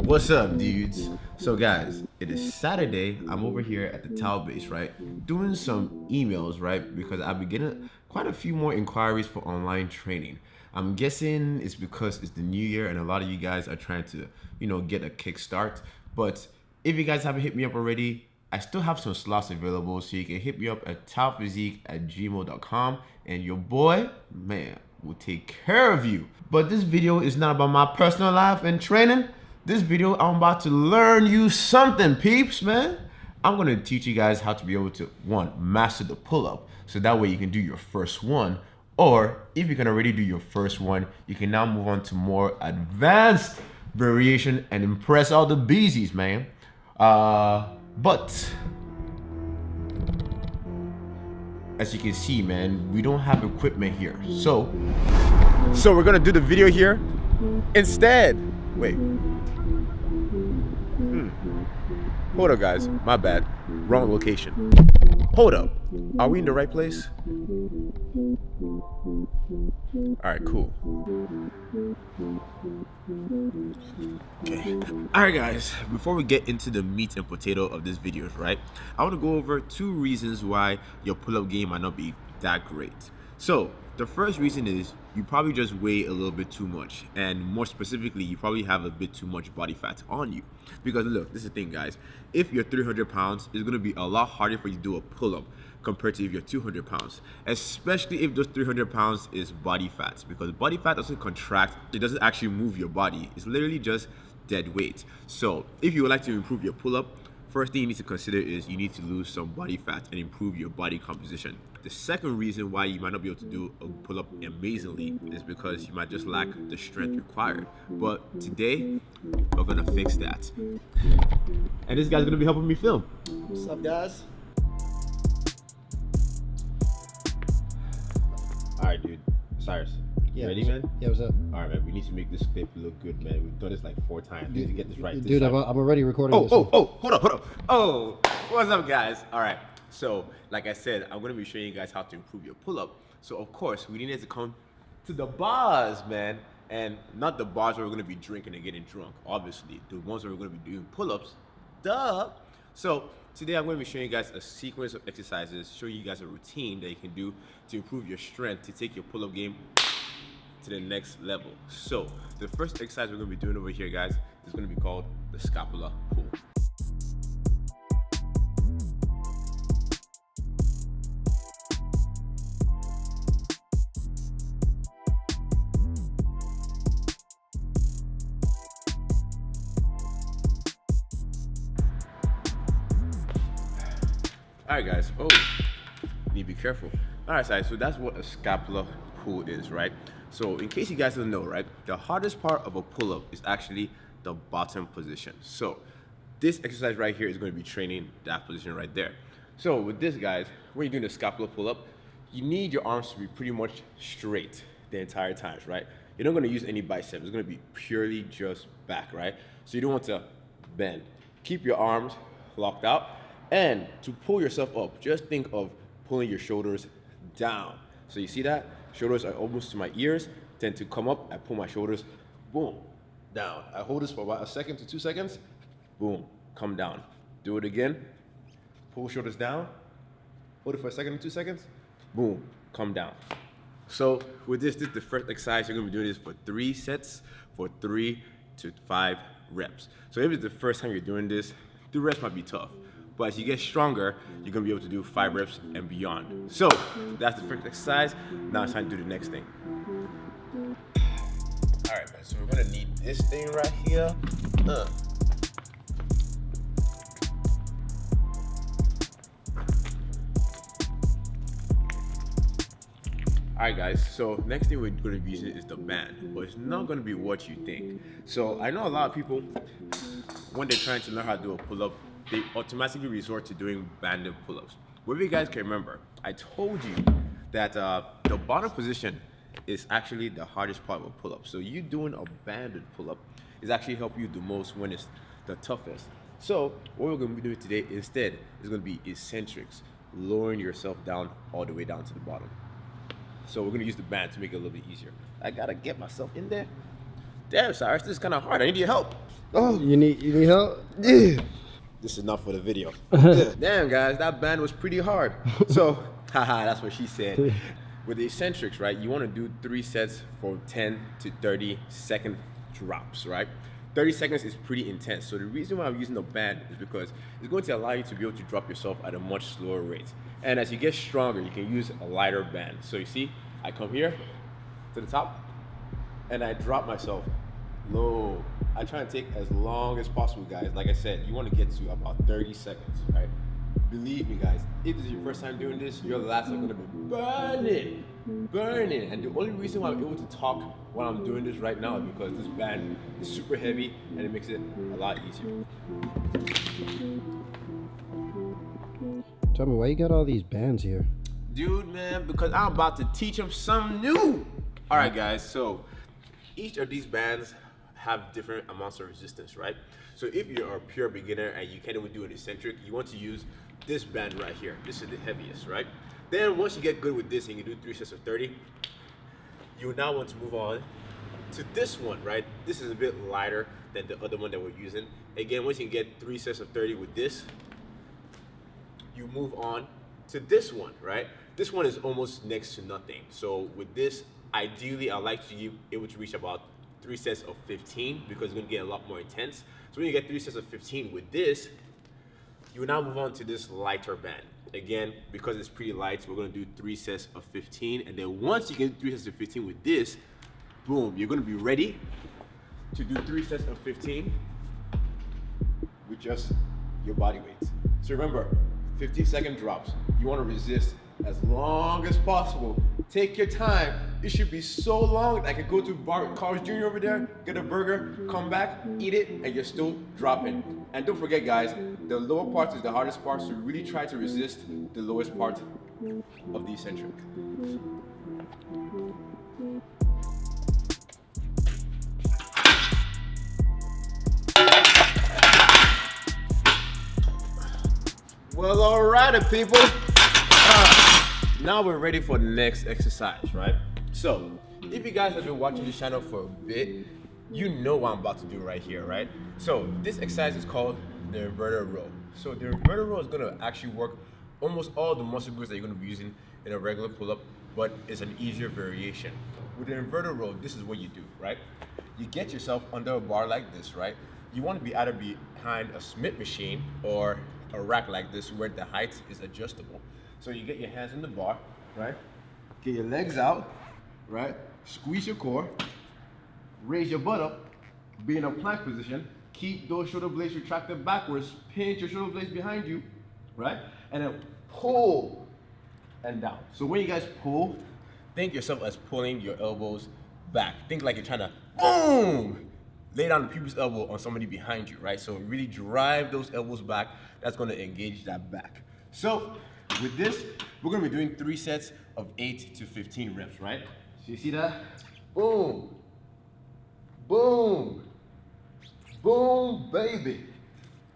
What's up, dudes? So guys, it is Saturday. I'm over here at the towel base, right? Doing some emails, right? Because I've been getting quite a few more inquiries for online training. I'm guessing it's because it's the new year and a lot of you guys are trying to, get a kickstart. But if you guys haven't hit me up already, I still have some slots available, so you can hit me up at taophysique@gmail.com and your boy, man, will take care of you. But this video is not about my personal life and training. This video, I'm about to learn you something, peeps, man. I'm gonna teach you guys how to be able to, one, master the pull-up, so that way you can do your first one. Or if you can already do your first one, you can now move on to more advanced variation and impress all the beesies, man. But as you can see, man, we don't have equipment here. So we're gonna do the video here instead. Wait. Hold up, guys. My bad. Wrong location. Hold up. Are we in the right place? Alright, cool. Okay. Alright, guys. Before we get into the meat and potato of this video, right? I want to go over 2 reasons why your pull-up game might not be that great. So, the first reason is you probably just weigh a little bit too much, and more specifically, you probably have a bit too much body fat on you. Because look, this is the thing, guys. If you're 300 pounds, it's going to be a lot harder for you to do a pull-up compared to if you're 200 pounds, especially if those 300 pounds is body fat, because body fat doesn't contract, it doesn't actually move your body. It's literally just dead weight. So if you would like to improve your pull-up, first thing you need to consider is you need to lose some body fat and improve your body composition. The second reason why you might not be able to do a pull-up amazingly is because you might just lack the strength required. But today, we're gonna fix that. And this guy's gonna be helping me film. What's up, guys? Alright, dude. Cyrus, you ready, man? Yeah, what's up? Alright, man, we need to make this clip look good, man. We've done this like 4 times. We need to get this right. Dude, I'm already recording this. Hold up. Oh, what's up, guys? Alright, so like I said, I'm gonna be showing you guys how to improve your pull-up. So of course, we needed to come to the bars, man. And not the bars where we're gonna be drinking and getting drunk, obviously. The ones where we're gonna be doing pull-ups. Duh. So today I'm going to be showing you guys a sequence of exercises, showing you guys a routine that you can do to improve your strength, to take your pull-up game to the next level. So the first exercise we're going to be doing over here, guys, is going to be called the scapular pull. Alright, guys. Oh, need to be careful. Alright, guys, so that's what a scapular pull is, right? So in case you guys don't know, right, the hardest part of a pull-up is actually the bottom position. So this exercise right here is going to be training that position right there. So with this, guys, when you're doing the scapular pull-up, you need your arms to be pretty much straight the entire time, right? You're not going to use any biceps. It's going to be purely just back, right? So you don't want to bend. Keep your arms locked out. And to pull yourself up, just think of pulling your shoulders down. So you see that? Shoulders are almost to my ears. Then to come up, I pull my shoulders, boom, down. I hold this for about 1 second to 2 seconds, boom, come down. Do it again, pull shoulders down, hold it for 1 second to 2 seconds, boom, come down. So with this is the first exercise. You're gonna be doing this for 3 sets for 3 to 5 reps. So if it's the first time you're doing this, the reps might be tough. But as you get stronger, you're gonna be able to do 5 reps and beyond. So that's the first exercise. Now it's time to do the next thing. All right, man, so we're gonna need this thing right here. All right, guys, so next thing we're gonna be using is the band, but it's not gonna be what you think. So I know a lot of people, when they're trying to learn how to do a pull-up, they automatically resort to doing banded pull-ups. Whatever you guys can remember, I told you that the bottom position is actually the hardest part of a pull-up. So you doing a banded pull-up is actually help you the most when it's the toughest. So what we're gonna be doing today instead is gonna be eccentrics, lowering yourself down all the way down to the bottom. So we're gonna use the band to make it a little bit easier. I gotta get myself in there. Damn, Cyrus, this is kind of hard. I need your help. Oh, You need help? yeah. This is not for the video. Yeah. Damn, guys, that band was pretty hard. So, haha, that's what she said. With the eccentrics, right, you want to do 3 sets for 10 to 30-second drops, right? 30 seconds is pretty intense. So the reason why I'm using the band is because it's going to allow you to be able to drop yourself at a much slower rate. And as you get stronger, you can use a lighter band. So you see, I come here to the top and I drop myself low. I try to take as long as possible, guys. Like I said, you want to get to about 30 seconds, right? Believe me, guys, if this is your first time doing this, your lats are going to be burning. And the only reason why I'm able to talk while I'm doing this right now is because this band is super heavy and it makes it a lot easier. Tell me, why you got all these bands here? Dude, man, because I'm about to teach them something new. All right, guys, so each of these bands have different amounts of resistance, right? So if you're a pure beginner and you can't even do an eccentric, you want to use this band right here. This is the heaviest, right? Then once you get good with this and you can do 3 sets of 30, you now want to move on to this one, right? This is a bit lighter than the other one that we're using. Again, once you can get 3 sets of 30 with this, you move on to this one, right? This one is almost next to nothing. So with this, ideally, I like to be able to reach about 3 sets of 15 because it's gonna get a lot more intense. So when you get 3 sets of 15 with this, you will now move on to this lighter band. Again, because it's pretty light, we're gonna do 3 sets of 15. And then once you get 3 sets of 15 with this, boom, you're gonna be ready to do 3 sets of 15 with just your body weight. So remember, 15-second drops. You wanna resist as long as possible. Take your time. It should be so long that I could go to Carl's Jr. over there, get a burger, come back, eat it, and you're still dropping. And don't forget, guys, the lower part is the hardest part, so really try to resist the lowest part of the eccentric. Well, alrighty, people. Now we're ready for the next exercise, right? So, if you guys have been watching this channel for a bit, you know what I'm about to do right here, right? So, this exercise is called the inverted row. So, the inverted row is gonna actually work almost all the muscle groups that you're gonna be using in a regular pull-up, but it's an easier variation. With the inverted row, this is what you do, right? You get yourself under a bar like this, right? You wanna be either behind a Smith machine or a rack like this where the height is adjustable. So you get your hands in the bar, right? Get your legs out, right? Squeeze your core, raise your butt up, be in a plank position, keep those shoulder blades retracted backwards, pinch your shoulder blades behind you, right? And then pull and down. So when you guys pull, think yourself as pulling your elbows back. Think like you're trying to, boom, lay down the previous elbow on somebody behind you, right? So really drive those elbows back. That's gonna engage that back. So with this, we're gonna be doing 3 sets of 8 to 15 reps, right? So you see that? Boom, boom, boom, baby.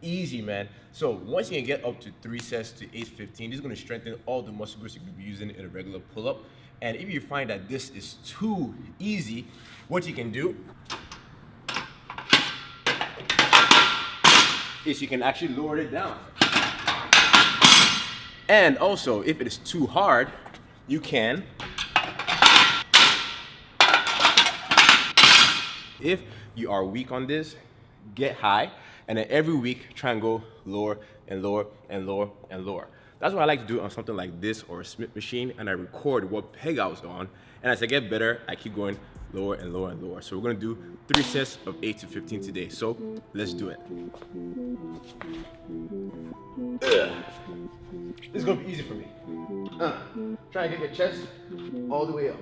Easy, man. So once you can get up to 3 sets to 8 to 15, this is gonna strengthen all the muscle groups you could be using in a regular pull-up. And if you find that this is too easy, what you can do is you can actually lower it down. And also, if it is too hard, you can. If you are weak on this, get high, and then every week try and go lower and lower and lower and lower. That's what I like to do on something like this or a Smith machine, and I record what peg I was on. And as I get better, I keep going lower and lower and lower. So we're gonna do 3 sets of 8 to 15 today. So let's do it. This is gonna be easy for me. Try and get your chest all the way up.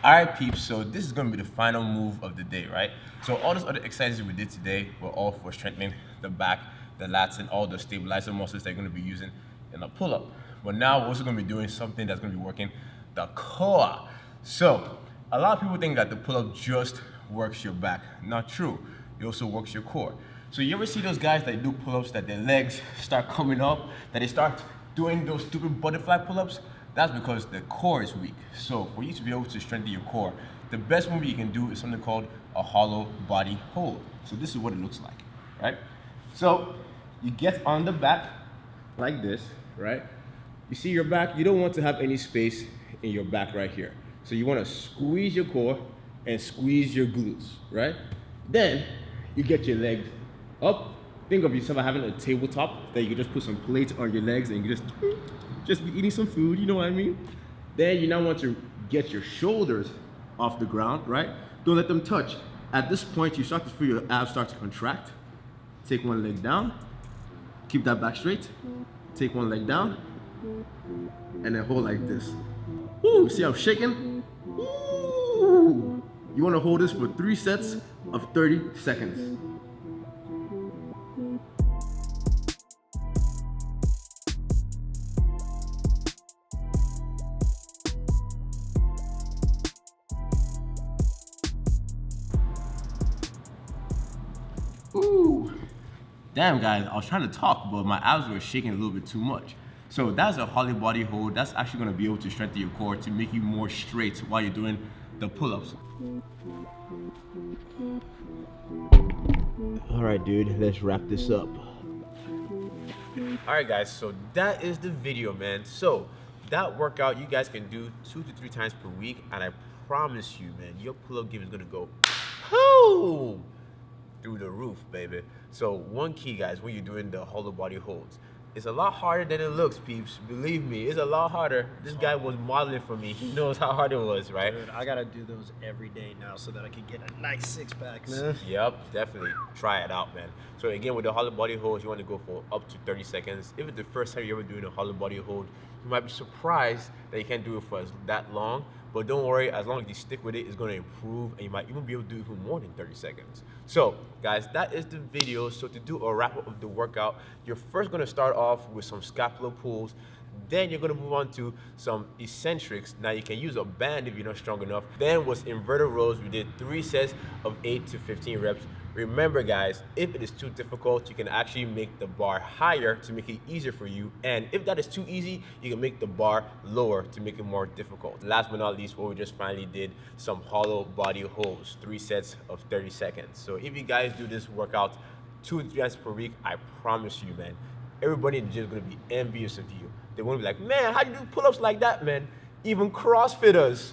Alright peeps, so this is going to be the final move of the day, right? So all those other exercises we did today were all for strengthening the back, the lats, and all the stabilizer muscles that you're going to be using in a pull-up. But now we're also gonna be doing something that's gonna be working the core. So a lot of people think that the pull-up just works your back. Not true. It also works your core. So you ever see those guys that do pull-ups that their legs start coming up, that they start doing those stupid butterfly pull-ups? That's because the core is weak. So for you to be able to strengthen your core, the best move you can do is something called a hollow body hold. So this is what it looks like, right? So you get on the back like this, right? You see your back, you don't want to have any space in your back right here. So you want to squeeze your core and squeeze your glutes, right? Then you get your legs up. Think of yourself having a tabletop that you can just put some plates on your legs and you can just be eating some food, you know what I mean? Then you now want to get your shoulders off the ground, right? Don't let them touch. At this point, you start to feel your abs start to contract. Take one leg down, keep that back straight. Take one leg down, and then hold like this. Ooh, see how I'm shaking? Ooh. You wanna hold this for 3 sets of 30 seconds. Ooh. Damn guys, I was trying to talk, but my abs were shaking a little bit too much. So that's a hollow body hold. That's actually gonna be able to strengthen your core to make you more straight while you're doing the pull-ups. All right, dude, let's wrap this up. All right, guys, so that is the video, man. So that workout you guys can do 2 to 3 times per week, and I promise you, man, your pull-up game is gonna go boom through the roof, baby. So one key, guys, when you're doing the hollow body holds, it's a lot harder than it looks, peeps. Believe me, it's a lot harder. This guy was modeling for me. He knows how hard it was, right? Dude, I gotta do those every day now so that I can get a nice 6-pack, man. Yep, definitely. Try it out, man. So again, with the hollow body holds, you want to go for up to 30 seconds. If it's the first time you're ever doing a hollow body hold, you might be surprised that you can't do it for that long. But don't worry, as long as you stick with it, it's going to improve, and you might even be able to do even more than 30 seconds. So, guys, that is the video. So to do a wrap-up of the workout, you're first going to start off with some scapular pulls. Then you're going to move on to some eccentrics. Now, you can use a band if you're not strong enough. Then was inverted rows. We did 3 sets of 8 to 15 reps. Remember, guys, if it is too difficult, you can actually make the bar higher to make it easier for you. And if that is too easy, you can make the bar lower to make it more difficult. Last but not least, what we just finally did, some hollow body holds, 3 sets of 30 seconds. So if you guys do this workout 2 to 3 times per week, I promise you, man, everybody in the gym is going to be envious of you. They want to be like, man, how do you do pull-ups like that, man? Even CrossFitters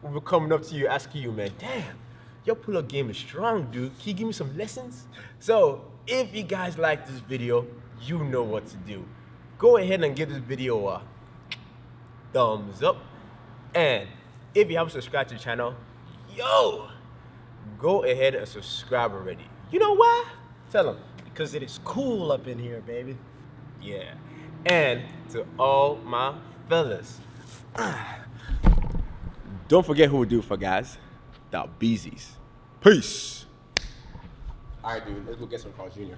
will be coming up to you asking you, man, damn, your pull-up game is strong, dude. Can you give me some lessons? So if you guys like this video, you know what to do. Go ahead and give this video a thumbs up. And if you haven't subscribed to the channel, yo, go ahead and subscribe already. You know why? Tell them. Because it is cool up in here, baby. Yeah. And to all my fellas, don't forget who we do for, guys. The Beezies. Peace. All right, dude, let's go get some Carl Jr.